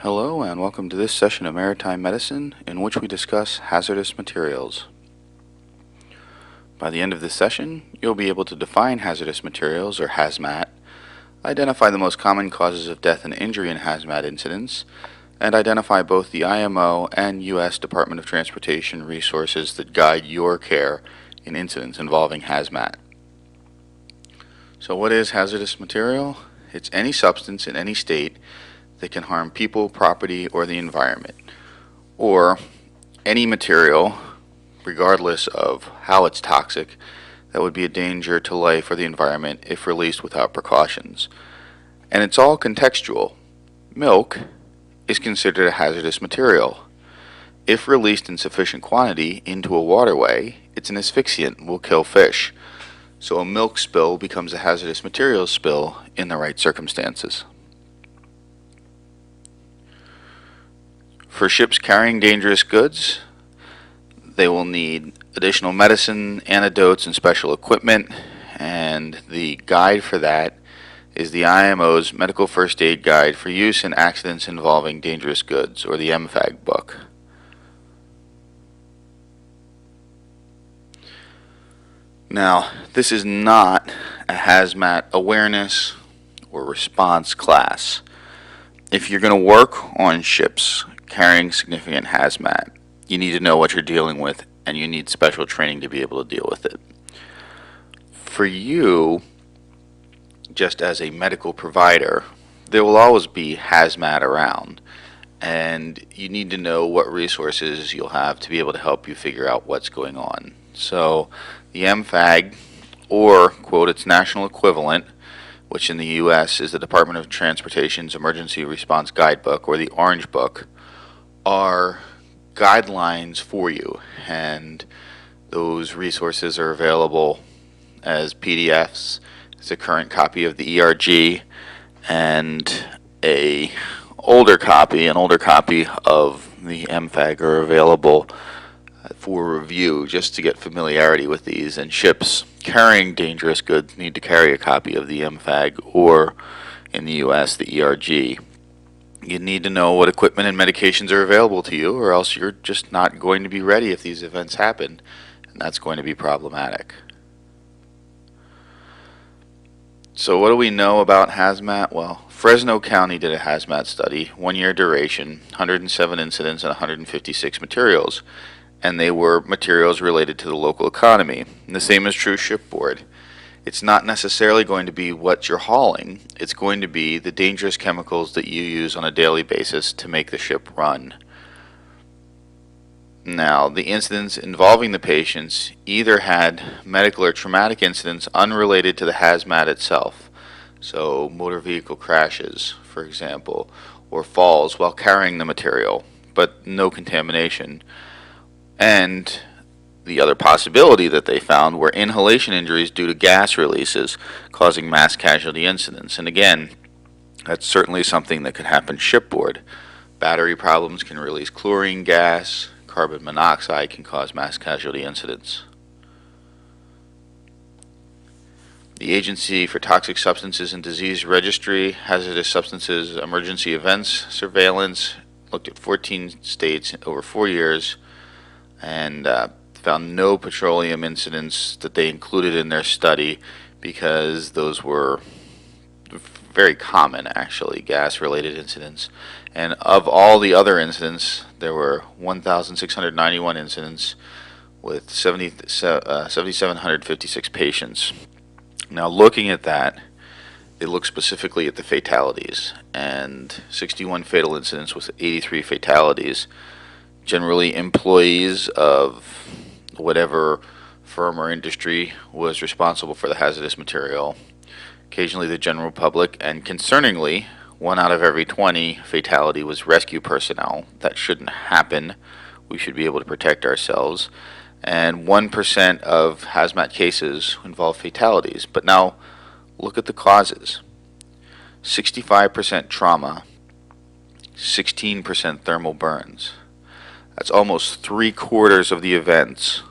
Hello and welcome to this session of Maritime Medicine in which we discuss hazardous materials. By the end of this session, you'll be able to define hazardous materials, or Hazmat, identify the most common causes of death and injury in hazmat incidents, and identify both the IMO and U.S. Department of Transportation resources that guide your care in incidents involving hazmat. So what is hazardous material? It's any substance in any state that can harm people, property, or the environment, or any material, regardless of how it's toxic, that would be a danger to life or the environment if released without precautions. And it's all contextual. Milk is considered a hazardous material. If released in sufficient quantity into a waterway, it's an asphyxiant and will kill fish. So a milk spill becomes a hazardous materials spill in the right circumstances. For ships carrying dangerous goods, they will need additional medicine, antidotes, and special equipment, and the guide for that is the IMO's Medical First Aid Guide for Use in Accidents Involving Dangerous Goods, or the MFAG book. Now, this is not a hazmat awareness or response class. If you're going to work on ships carrying significant hazmat, you need to know what you're dealing with, and you need special training to be able to deal with it. For you, just as a medical provider, there will always be hazmat around, and you need to know what resources you'll have to be able to help you figure out what's going on. So the MFAG, or, quote, its national equivalent, which in the U.S. is the Department of Transportation's Emergency Response Guidebook, or the Orange Book, are guidelines for you, and those resources are available as PDFs. It's a current copy of the ERG, and an older copy of the MFAG are available for review, just to get familiarity with these. And ships carrying dangerous goods need to carry a copy of the MFAG, or in the U.S. the ERG. You need to know what equipment and medications are available to you, or else you're just not going to be ready if these events happen, and that's going to be problematic. So what do we know about hazmat? Well, Fresno County did a hazmat study, 1 year duration, 107 incidents, and 156 materials, and they were materials related to the local economy. And the same is true shipboard. It's not necessarily going to be what you're hauling. It's going to be the dangerous chemicals that you use on a daily basis to make the ship run. Now, the incidents involving the patients either had medical or traumatic incidents unrelated to the hazmat itself. So motor vehicle crashes, for example, or falls while carrying the material, but no contamination. And the other possibility that they found were inhalation injuries due to gas releases causing mass casualty incidents. And again, that's certainly something that could happen shipboard. Battery problems can release chlorine gas. Carbon monoxide can cause mass casualty incidents. The Agency for Toxic Substances and Disease Registry, Hazardous Substances Emergency Events Surveillance, looked at 14 states over 4 years, and found no petroleum incidents that they included in their study, because those were very common, actually, gas-related incidents. And of all the other incidents, there were 1,691 incidents with 7,756 patients. Now, looking at that, they look specifically at the fatalities, and 61 fatal incidents with 83 fatalities. Generally, employees of whatever firm or industry was responsible for the hazardous material, occasionally the general public, and concerningly, 1 out of every 20 fatality was rescue personnel. That shouldn't happen. We should be able to protect ourselves. And 1% of hazmat cases involve fatalities. But now, look at the causes. 65% trauma, 16% thermal burns. That's almost 3/4 of the events.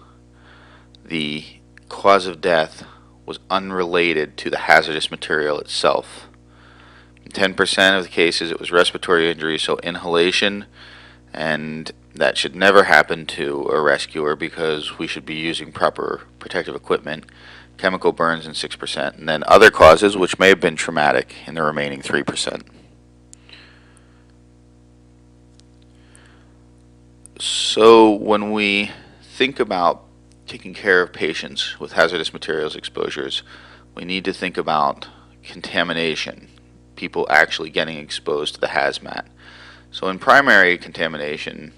The cause of death was unrelated to the hazardous material itself. 10% of the cases it was respiratory injury, so inhalation, and that should never happen to a rescuer because we should be using proper protective equipment. Chemical burns in 6%, and then other causes which may have been traumatic in the remaining 3%. So when we think about taking care of patients with hazardous materials exposures, we need to think about contamination, people actually getting exposed to the hazmat. So in primary contamination,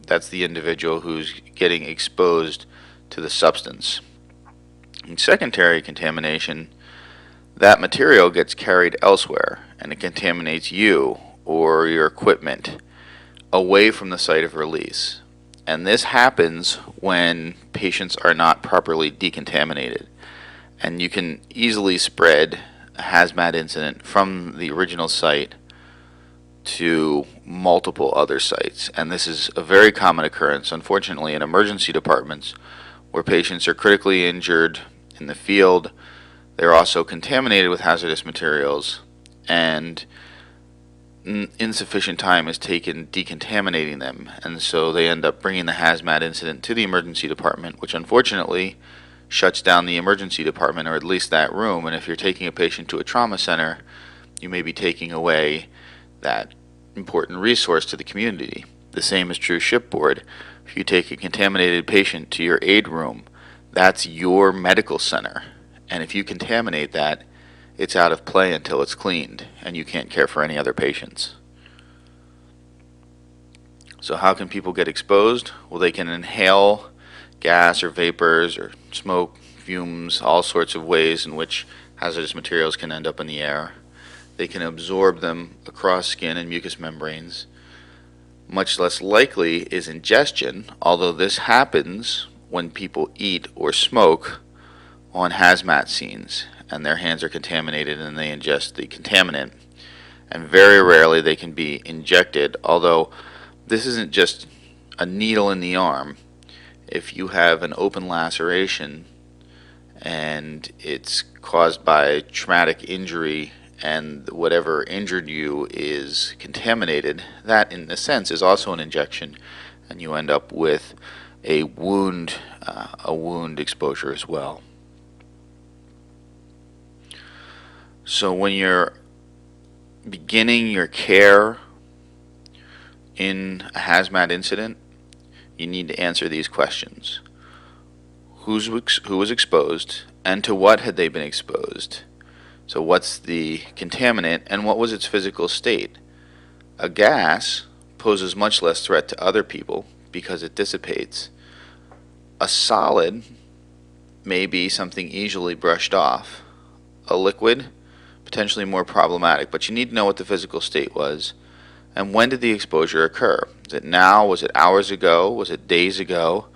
that's the individual who's getting exposed to the substance. In secondary contamination, that material gets carried elsewhere and it contaminates you or your equipment away from the site of release. And this happens when patients are not properly decontaminated. And you can easily spread a hazmat incident from the original site to multiple other sites. And this is a very common occurrence, unfortunately, in emergency departments where patients are critically injured in the field. They're also contaminated with hazardous materials, and insufficient time is taken decontaminating them, and so they end up bringing the hazmat incident to the emergency department, which unfortunately shuts down the emergency department, or at least that room. And if you're taking a patient to a trauma center, you may be taking away that important resource to the community. The same is true shipboard. If you take a contaminated patient to your aid room, that's your medical center, and if you contaminate that, it's out of play until it's cleaned, and you can't care for any other patients. So how can people get exposed? Well, they can inhale gas or vapors or smoke, fumes, all sorts of ways in which hazardous materials can end up in the air. They can absorb them across skin and mucous membranes. Much less likely is ingestion, although this happens when people eat or smoke on hazmat scenes and their hands are contaminated and they ingest the contaminant. And very rarely they can be injected, although this isn't just a needle in the arm. If you have an open laceration and it's caused by traumatic injury and whatever injured you is contaminated, that in a sense is also an injection, and you end up with a wound exposure as well. So when you're beginning your care in a hazmat incident, you need to answer these questions. Who was exposed, and to what had they been exposed? So what's the contaminant, and what was its physical state? A gas poses much less threat to other people because it dissipates. A solid may be something easily brushed off. A liquid, potentially more problematic, but you need to know what the physical state was. And when did the exposure occur? Is it now? Was it hours ago? Was it days ago?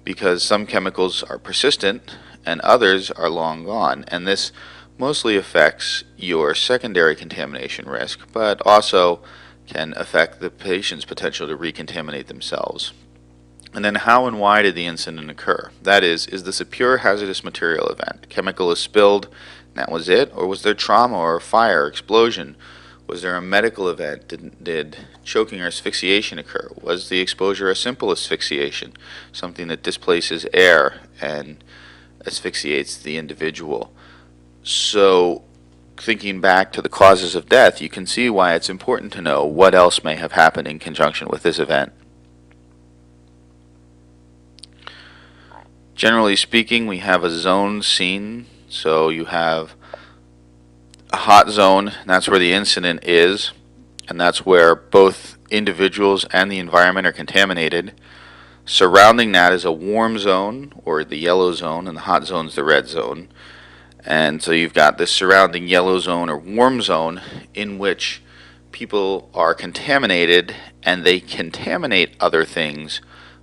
Because some chemicals are persistent and others are long gone. And this mostly affects your secondary contamination risk, but also can affect the patient's potential to recontaminate themselves. And then how and why did the incident occur? That is this a pure hazardous material event? Chemical is spilled, and that was it? Or was there trauma or a fire, explosion? Was there a medical event? Did choking or asphyxiation occur? Was the exposure a simple asphyxiation, something that displaces air and asphyxiates the individual? So thinking back to the causes of death, you can see why it's important to know what else may have happened in conjunction with this event. Generally speaking, we have a zone scene. So you have a hot zone, and that's where the incident is, and that's where both individuals and the environment are contaminated. Surrounding that is a warm zone, or the yellow zone, and the hot zone is the red zone. And so you've got this surrounding yellow zone or warm zone in which people are contaminated and they contaminate other things,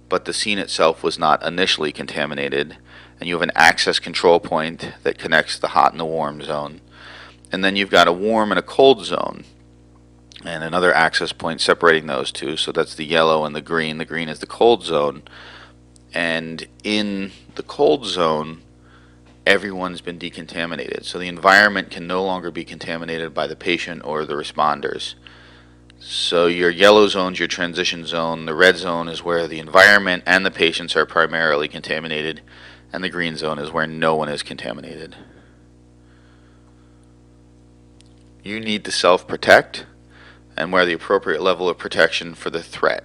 but the scene itself was not initially contaminated. And you have an access control point that connects the hot and the warm zone. And then you've got a warm and a cold zone and another access point separating those two. So that's the yellow and the green. The green is the cold zone. And in the cold zone, everyone's been decontaminated. So the environment can no longer be contaminated by the patient or the responders. So your yellow zone's your transition zone, the red zone is where the environment and the patients are primarily contaminated, and the green zone is where no one is contaminated. You need to self-protect and wear the appropriate level of protection for the threat.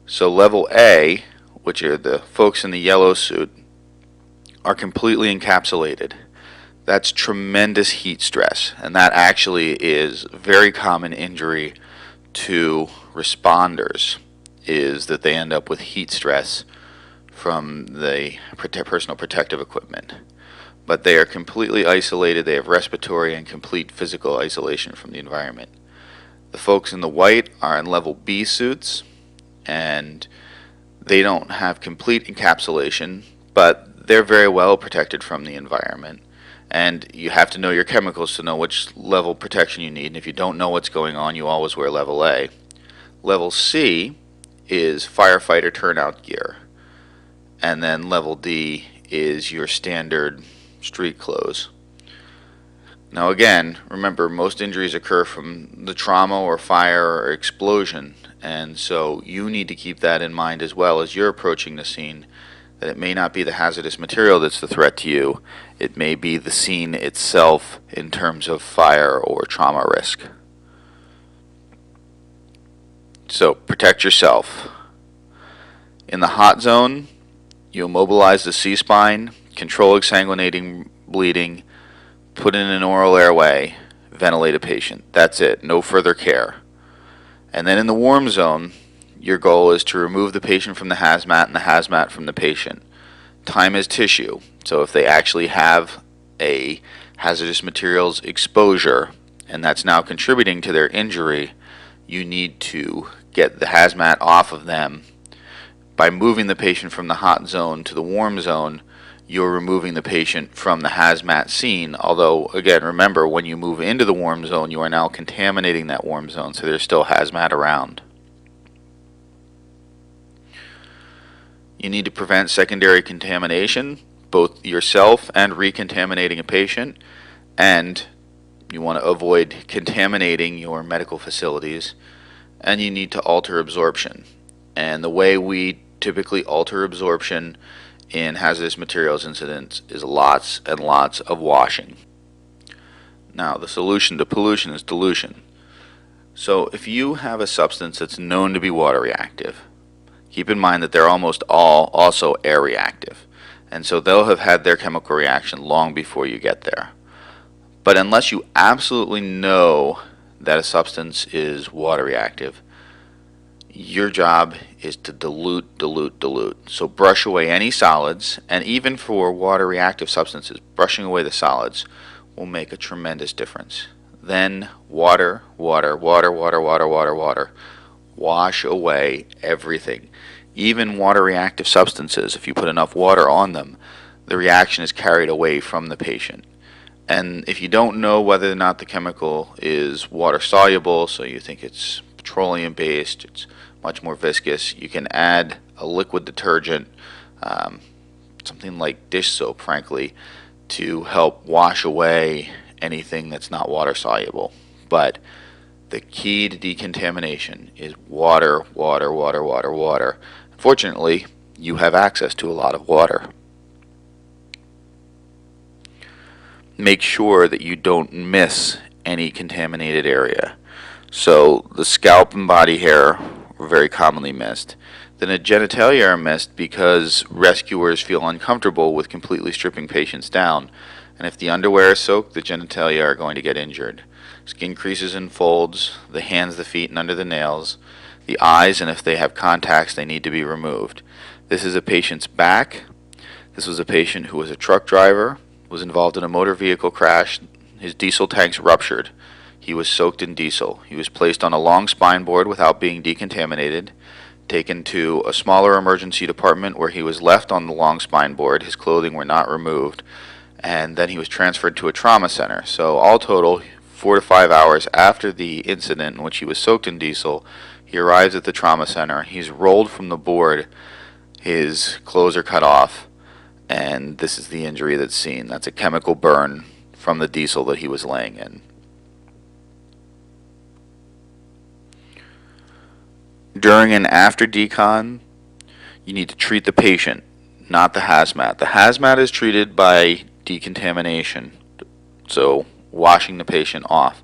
So level A, which are the folks in the yellow suit, are completely encapsulated. That's tremendous heat stress, and that actually is very common injury to responders, is that they end up with heat stress from the personal protective equipment. But they are completely isolated. They have respiratory and complete physical isolation from the environment. The folks in the white are in level B suits, and they don't have complete encapsulation, but they're very well protected from the environment. And you have to know your chemicals to know which level of protection you need. And if you don't know what's going on, you always wear level A. Level C is firefighter turnout gear. And then level D is your standard street clothes. Now again, remember, most injuries occur from the trauma or fire or explosion, and so you need to keep that in mind as well as you're approaching the scene, that it may not be the hazardous material that's the threat to you, it may be the scene itself in terms of fire or trauma risk. So protect yourself. In the hot zone, you immobilize the C-spine, control exsanguinating bleeding, put in an oral airway, ventilate a patient. That's it. No further care. And then in the warm zone, your goal is to remove the patient from the hazmat and the hazmat from the patient. Time is tissue. So if they actually have a hazardous materials exposure and that's now contributing to their injury, you need to get the hazmat off of them. By moving the patient from the hot zone to the warm zone, you're removing the patient from the hazmat scene, although, again, remember, when you move into the warm zone, you are now contaminating that warm zone, so there's still hazmat around. You need to prevent secondary contamination, both yourself and recontaminating a patient, and you want to avoid contaminating your medical facilities, and you need to alter absorption. And the way we typically alter absorption in hazardous materials incidents is lots and lots of washing. Now, the solution to pollution is dilution. So if you have a substance that's known to be water reactive, keep in mind that they're almost all also air reactive, and so they'll have had their chemical reaction long before you get there. But unless you absolutely know that a substance is water reactive, your job is to dilute, dilute, dilute. So brush away any solids, and even for water reactive substances, brushing away the solids will make a tremendous difference. Then water, water, water, water, water, water, water. Wash away everything. Even water reactive substances, if you put enough water on them, the reaction is carried away from the patient. And if you don't know whether or not the chemical is water soluble, so you think it's petroleum based, it's much more viscous, you can add a liquid detergent, something like dish soap, frankly, to help wash away anything that's not water soluble. But the key to decontamination is water, water, water, water, water. Fortunately, you have access to a lot of water. Make sure that you don't miss any contaminated area. So the scalp and body hair are very commonly missed. Then the genitalia are missed because rescuers feel uncomfortable with completely stripping patients down. And if the underwear is soaked, the genitalia are going to get injured. Skin creases and folds, the hands, the feet, and under the nails, the eyes, and if they have contacts, they need to be removed. This is a patient's back. This was a patient who was a truck driver, was involved in a motor vehicle crash. His diesel tanks ruptured. He was soaked in diesel. He was placed on a long spine board without being decontaminated, taken to a smaller emergency department where he was left on the long spine board. His clothing were not removed, and then he was transferred to a trauma center. So all total, 4 to 5 hours after the incident in which he was soaked in diesel, he arrives at the trauma center. He's rolled from the board. His clothes are cut off, and this is the injury that's seen. That's a chemical burn from the diesel that he was laying in. During and after decon, you need to treat the patient, not the hazmat. The hazmat is treated by decontamination, so washing the patient off.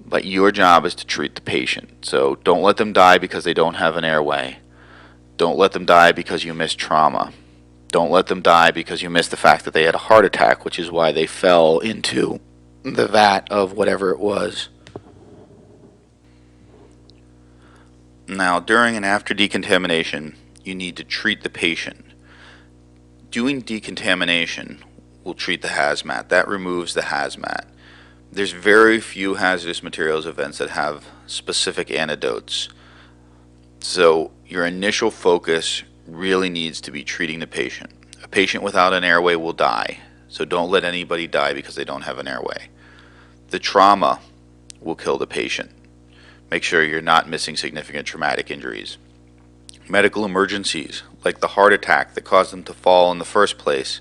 But your job is to treat the patient. So don't let them die because they don't have an airway. Don't let them die because you missed trauma. Don't let them die because you missed the fact that they had a heart attack, which is why they fell into the vat of whatever it was. Now, during and after decontamination, you need to treat the patient. Doing decontamination will treat the hazmat. That removes the hazmat. There's very few hazardous materials events that have specific antidotes. So your initial focus really needs to be treating the patient. A patient without an airway will die, so don't let anybody die because they don't have an airway. The trauma will kill the patient. Make sure you're not missing significant traumatic injuries. Medical emergencies, like the heart attack that caused them to fall in the first place,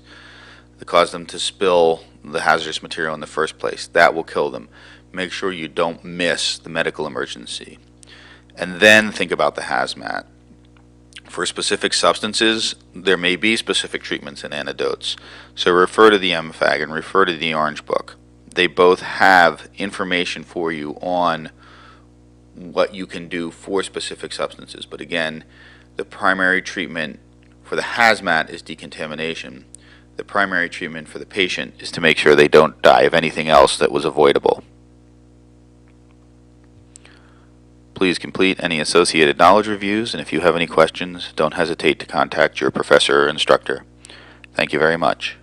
that caused them to spill the hazardous material in the first place, that will kill them. Make sure you don't miss the medical emergency. And then think about the hazmat. For specific substances, there may be specific treatments and antidotes. So refer to the MFAG and refer to the Orange Book. They both have information for you on what you can do for specific substances. But again, the primary treatment for the hazmat is decontamination. The primary treatment for the patient is to make sure they don't die of anything else that was avoidable. Please complete any associated knowledge reviews, and if you have any questions, don't hesitate to contact your professor or instructor. Thank you very much.